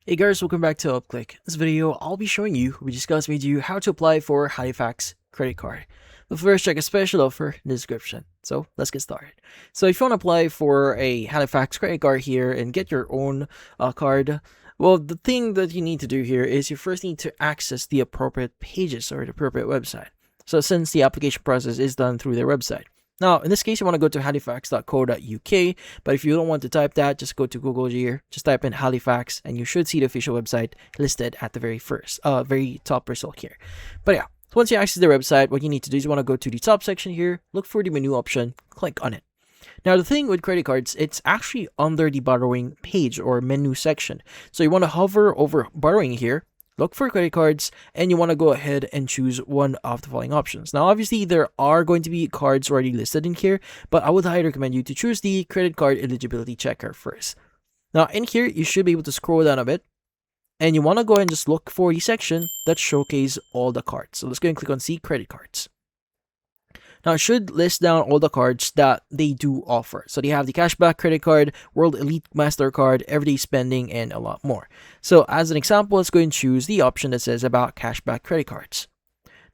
Hey guys, welcome back to UpClick. In this video, I'll be showing you, we discussed with you how to apply for Halifax credit card. But first, check a special offer in the description. So let's get started. So if you want to apply for a Halifax credit card here and get your own card, well, the thing that you need to do here is you first need to access the appropriate pages or the appropriate website. So since the application process is done through their website. Now, in this case, you want to go to halifax.co.uk, but if you don't want to type that, just go to Google here, just type in Halifax, and you should see the official website listed at the very top result here. But yeah, once you access the website, what you need to do is you want to go to the top section here, look for the menu option, click on it. Now, the thing with credit cards, it's actually under the borrowing page or menu section. So you want to hover over borrowing here, look for credit cards, and you want to go ahead and choose one of the following options. Now, obviously, there are going to be cards already listed in here, but I would highly recommend you to choose the credit card eligibility checker first. Now, in here, you should be able to scroll down a bit, and you want to go ahead and just look for the section that showcases all the cards. So let's go and click on See Credit Cards. Now, it should list down all the cards that they do offer. So they have the Cashback Credit Card, World Elite MasterCard, Everyday Spending, and a lot more. So as an example, let's go and choose the option that says about Cashback Credit Cards.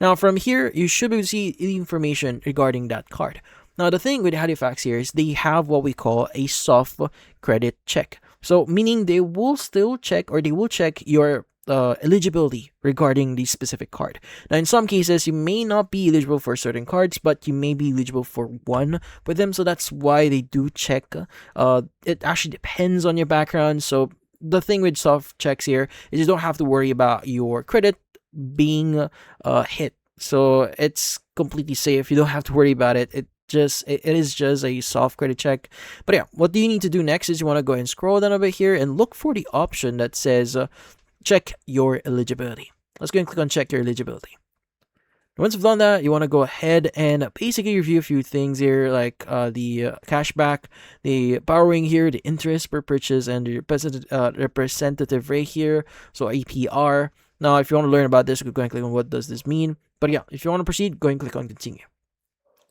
Now, from here, you should be able to see the information regarding that card. Now, the thing with Halifax here is they have what we call a soft credit check. So meaning they will still check, or they will check your eligibility regarding the specific card. Now, in some cases, you may not be eligible for certain cards, but you may be eligible for one with them. So that's why they do check. It actually depends on your background. So the thing with soft checks here is you don't have to worry about your credit being hit. So it's completely safe. You don't have to worry about it. It is just a soft credit check. But yeah, what do you need to do next is you want to go and scroll down a bit here and look for the option that says check your eligibility. Let's go and click on check your eligibility. Once you've done that, you want to go ahead and basically review a few things here, like the cashback, the borrowing here, the interest per purchase, and the representative rate here, so APR. Now, if you want to learn about this, go and click on what does this mean. But yeah, if you want to proceed, go and click on continue.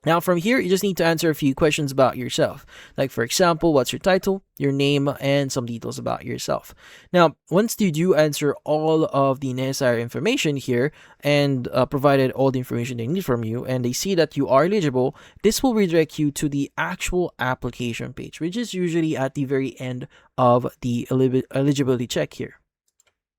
Now, from here, you just need to answer a few questions about yourself. Like, for example, what's your title, your name, and some details about yourself. Now, once you do answer all of the necessary information here and provided all the information they need from you, and they see that you are eligible, this will redirect you to the actual application page, which is usually at the very end of the eligibility check here.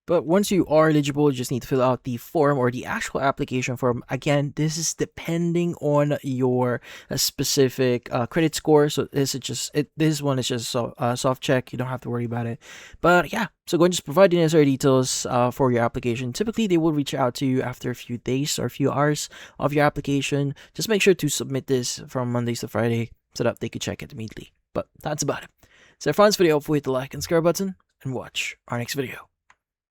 But once you are eligible, you just need to fill out the form or the actual application form. Again, this is depending on your specific credit score. So this one is just a soft check. You don't have to worry about it. But yeah, so go and just provide the necessary details for your application. Typically, they will reach out to you after a few days or a few hours of your application. Just make sure to submit this from Mondays to Friday so that they could check it immediately. But that's about it. So if you found this video helpful, hit the like and subscribe button and watch our next video.